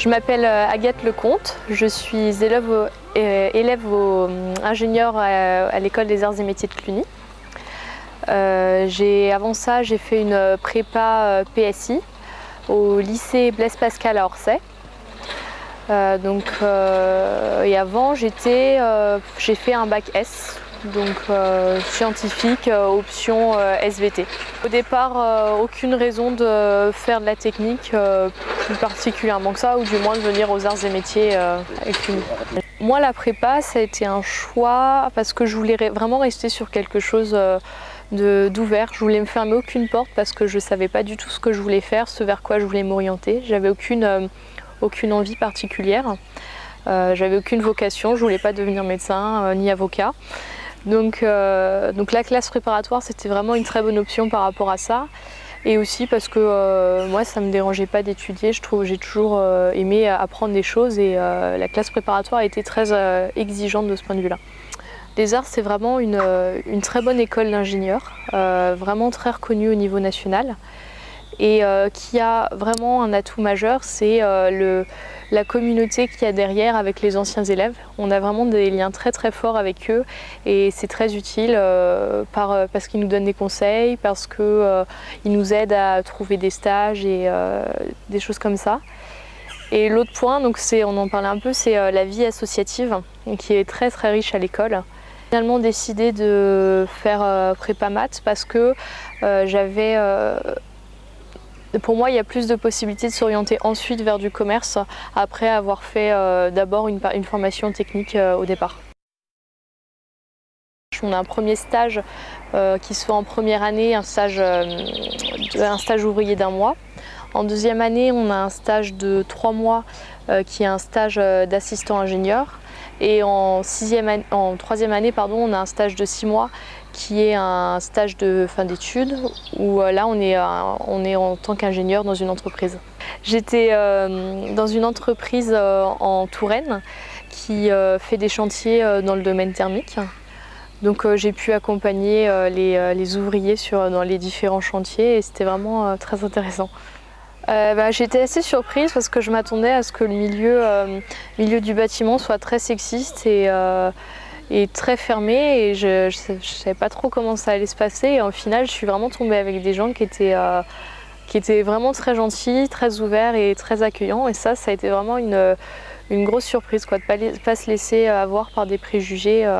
Je m'appelle Agathe Lecomte, je suis élève ingénieur à l'École des Arts et Métiers de Cluny. Avant ça, j'ai fait une prépa PSI au lycée Blaise Pascal à Orsay. Et avant, j'ai fait un bac S, donc scientifique, option SVT. Au départ, aucune raison de faire de la technique plus particulièrement que ça, ou du moins de venir aux arts et métiers avec Cluny. Moi, la prépa, ça a été un choix parce que je voulais vraiment rester sur quelque chose d'ouvert. Je voulais me fermer aucune porte parce que je ne savais pas du tout ce que je voulais faire, ce vers quoi je voulais m'orienter. J'avais aucune envie particulière. J'avais aucune vocation, je voulais pas devenir médecin ni avocat. Donc la classe préparatoire, c'était vraiment une très bonne option par rapport à ça. Et aussi parce que moi, ça me dérangeait pas d'étudier. J'ai toujours aimé apprendre des choses et la classe préparatoire a été très exigeante de ce point de vue-là. Les Arts, c'est vraiment une très bonne école d'ingénieurs, vraiment très reconnue au niveau national. Et qui a vraiment un atout majeur, c'est la communauté qu'il y a derrière avec les anciens élèves. On a vraiment des liens très très forts avec eux et c'est très utile parce qu'ils nous donnent des conseils, parce qu'ils nous aident à trouver des stages et des choses comme ça. Et l'autre point, on en parlait un peu, c'est la vie associative qui est très très riche à l'école. J'ai finalement décidé de faire prépa maths parce que pour moi, il y a plus de possibilités de s'orienter ensuite vers du commerce après avoir fait d'abord une formation technique au départ. On a un premier stage qui se fait en première année, un stage ouvrier d'1 mois. En deuxième année, on a un stage de 3 mois qui est un stage d'assistant ingénieur. Et en troisième année, on a un stage de 6 mois qui est un stage de fin d'études où là on est en tant qu'ingénieur dans une entreprise. J'étais dans une entreprise en Touraine qui fait des chantiers dans le domaine thermique. Donc j'ai pu accompagner les ouvriers dans les différents chantiers et c'était vraiment très intéressant. J'étais assez surprise parce que je m'attendais à ce que le milieu du bâtiment soit très sexiste et très fermé et je ne savais pas trop comment ça allait se passer et au final je suis vraiment tombée avec des gens qui étaient vraiment très gentils, très ouverts et très accueillants et ça a été vraiment une grosse surprise quoi, de ne pas se laisser avoir par des préjugés,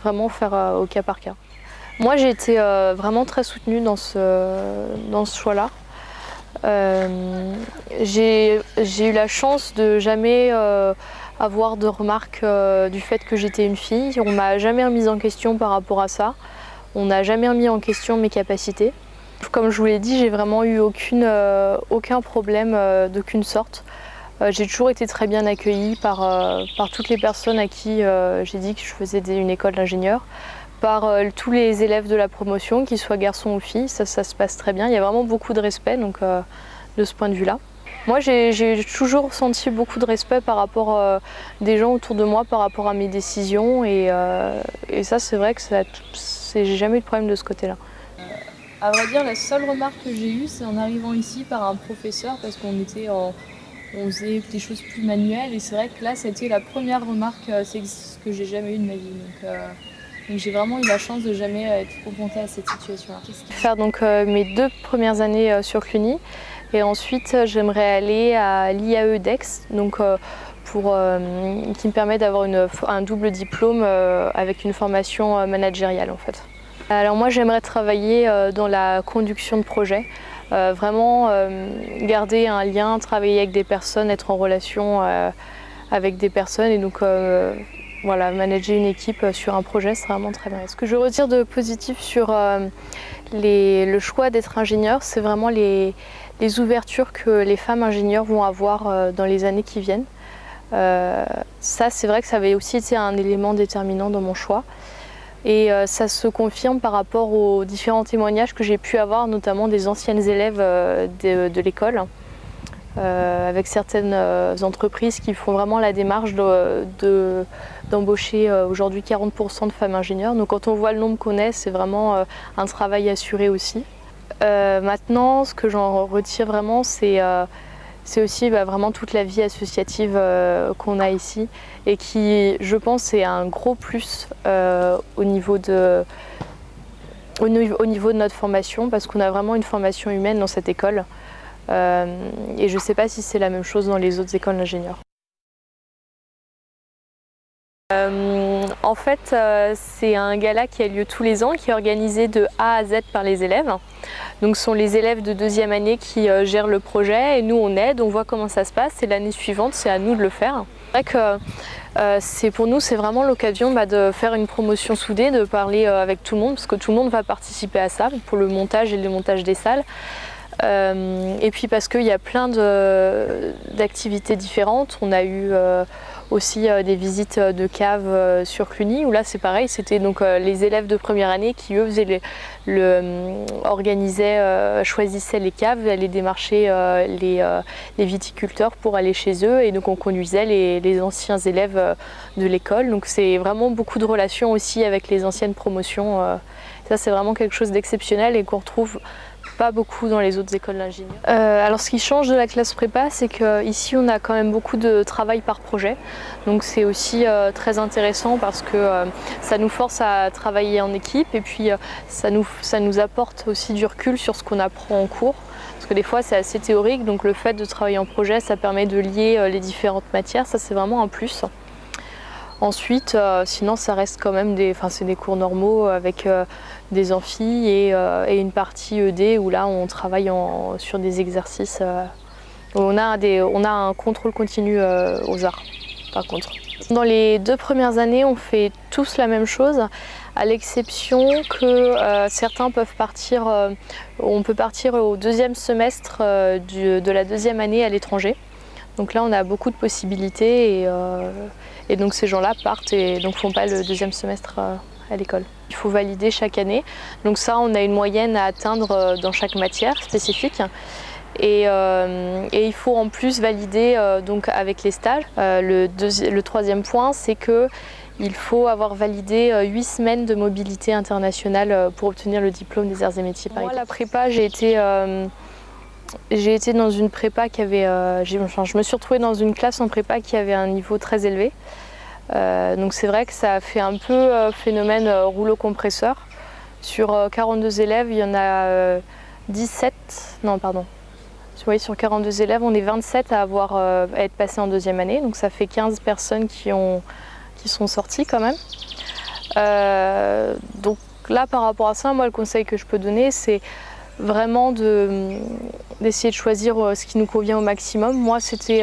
vraiment faire au cas par cas. Moi j'ai été vraiment très soutenue dans ce choix-là. J'ai eu la chance de jamais avoir de remarques du fait que j'étais une fille. On m'a jamais remise en question par rapport à ça. On n'a jamais remis en question mes capacités. Comme je vous l'ai dit, j'ai vraiment eu aucun problème d'aucune sorte. J'ai toujours été très bien accueillie par toutes les personnes à qui j'ai dit que je faisais une école d'ingénieur. Par tous les élèves de la promotion, qu'ils soient garçons ou filles, ça se passe très bien. Il y a vraiment beaucoup de respect de ce point de vue-là. Moi, j'ai toujours senti beaucoup de respect par rapport des gens autour de moi, par rapport à mes décisions. Et ça, c'est vrai que j'ai jamais eu de problème de ce côté-là. À vrai dire, la seule remarque que j'ai eue, c'est en arrivant ici par un professeur, parce qu'on faisait des choses plus manuelles. Et c'est vrai que là, c'était la première remarque sexiste que j'ai jamais eue de ma vie. Donc j'ai vraiment eu la chance de jamais être confrontée à cette situation-là. Faire mes 2 premières années sur Cluny et ensuite j'aimerais aller à l'IAE d'Aix qui me permet d'avoir un double diplôme avec une formation managériale en fait. Alors moi j'aimerais travailler dans la conduction de projet, vraiment garder un lien, travailler avec des personnes, être en relation avec des personnes et voilà, manager une équipe sur un projet, c'est vraiment très bien. Ce que je retire de positif sur le choix d'être ingénieur, c'est vraiment les ouvertures que les femmes ingénieurs vont avoir dans les années qui viennent. Ça, c'est vrai que ça avait aussi été un élément déterminant dans mon choix. Et ça se confirme par rapport aux différents témoignages que j'ai pu avoir, notamment des anciennes élèves de l'école. Avec certaines entreprises qui font vraiment la démarche d'embaucher aujourd'hui 40% de femmes ingénieurs. Donc quand on voit le nombre qu'on est, c'est vraiment un travail assuré aussi. Maintenant, ce que j'en retire vraiment, c'est c'est aussi vraiment toute la vie associative qu'on a ici et qui, je pense, est un gros plus au niveau de notre formation, parce qu'on a vraiment une formation humaine dans cette école et je ne sais pas si c'est la même chose dans les autres écoles d'ingénieurs. En fait, c'est un gala qui a lieu tous les ans, qui est organisé de A à Z par les élèves. Donc ce sont les élèves de deuxième année qui gèrent le projet et nous on aide, on voit comment ça se passe et l'année suivante c'est à nous de le faire. C'est vrai que pour nous c'est vraiment l'occasion de faire une promotion soudée, de parler avec tout le monde parce que tout le monde va participer à ça pour le montage et le démontage des salles. Et puis parce qu'il y a plein d'activités différentes. On a eu aussi des visites de caves sur Cluny où là c'est pareil, c'était donc les élèves de première année qui eux choisissaient les caves, allaient démarcher les viticulteurs pour aller chez eux et donc on conduisait les anciens élèves de l'école. Donc c'est vraiment beaucoup de relations aussi avec les anciennes promotions. Ça c'est vraiment quelque chose d'exceptionnel et qu'on retrouve pas beaucoup dans les autres écoles d'ingénieurs. Alors ce qui change de la classe prépa, c'est qu'ici on a quand même beaucoup de travail par projet. Donc c'est aussi très intéressant parce que ça nous force à travailler en équipe et puis ça nous apporte aussi du recul sur ce qu'on apprend en cours. Parce que des fois c'est assez théorique, donc le fait de travailler en projet, ça permet de lier les différentes matières, ça c'est vraiment un plus. Ensuite, sinon ça reste quand même des cours normaux avec des amphis et une partie ED où là on travaille sur des exercices. On a un contrôle continu aux arts par contre. Dans les 2 premières années on fait tous la même chose à l'exception que certains peuvent partir, on peut partir au 2e semestre de la 2e année à l'étranger. Donc là on a beaucoup de possibilités et donc ces gens-là partent et donc font pas le 2e semestre à l'école. Il faut valider chaque année. Donc ça on a une moyenne à atteindre dans chaque matière spécifique. Et il faut en plus valider donc avec les stages. Le 3e point c'est qu'il faut avoir validé 8 semaines de mobilité internationale pour obtenir le diplôme des arts et métiers. Moi la prépa j'ai été dans une prépa qui avait, je me suis retrouvée dans une classe en prépa qui avait un niveau très élevé. Donc c'est vrai que ça a fait un peu phénomène rouleau compresseur. Sur 42 élèves, il y en a 17, non pardon. Vous voyez, sur 42 élèves, on est 27 à être passés en 2e année. Donc ça fait 15 personnes qui sont sorties quand même. Donc là, par rapport à ça, moi le conseil que je peux donner, c'est vraiment d'essayer de choisir ce qui nous convient au maximum. Moi c'était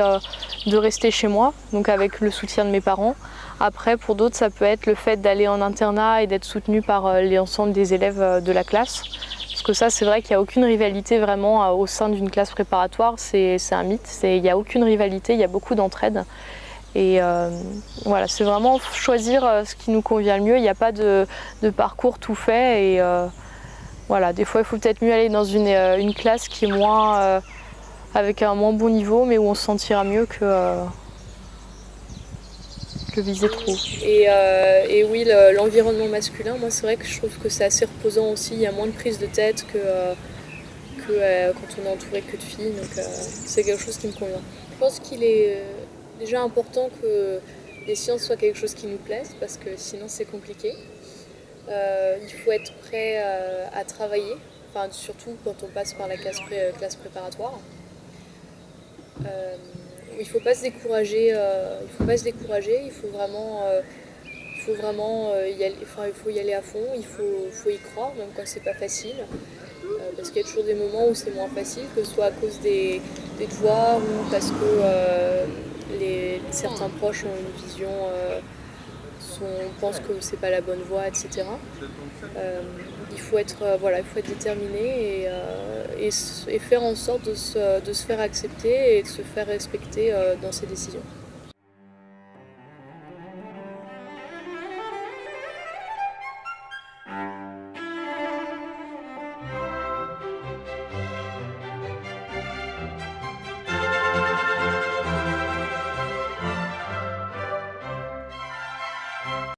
de rester chez moi, donc avec le soutien de mes parents. Après pour d'autres ça peut être le fait d'aller en internat et d'être soutenu par l'ensemble des élèves de la classe. Parce que ça c'est vrai qu'il n'y a aucune rivalité vraiment au sein d'une classe préparatoire, c'est un mythe, il n'y a aucune rivalité, il y a beaucoup d'entraide. Et voilà, c'est vraiment choisir ce qui nous convient le mieux, il n'y a pas de parcours tout fait. Et, voilà, des fois il faut peut-être mieux aller dans une classe qui est avec un moins bon niveau, mais où on se sentira mieux que viser trop. Et oui, l'environnement masculin, moi c'est vrai que je trouve que c'est assez reposant aussi, il y a moins de prise de tête que quand on est entouré que de filles, donc c'est quelque chose qui me convient. Je pense qu'il est déjà important que les sciences soient quelque chose qui nous plaise, parce que sinon c'est compliqué. Il faut être prêt à travailler, surtout quand on passe par la classe préparatoire. Il ne faut pas se décourager, il faut vraiment y aller à fond, il faut y croire, même quand c'est pas facile. Parce qu'il y a toujours des moments où c'est moins facile, que ce soit à cause des devoirs ou parce que certains proches ont une vision, pensent que c'est pas la bonne voie, etc. Il faut être déterminé et faire en sorte de se faire accepter et de se faire respecter dans ses décisions.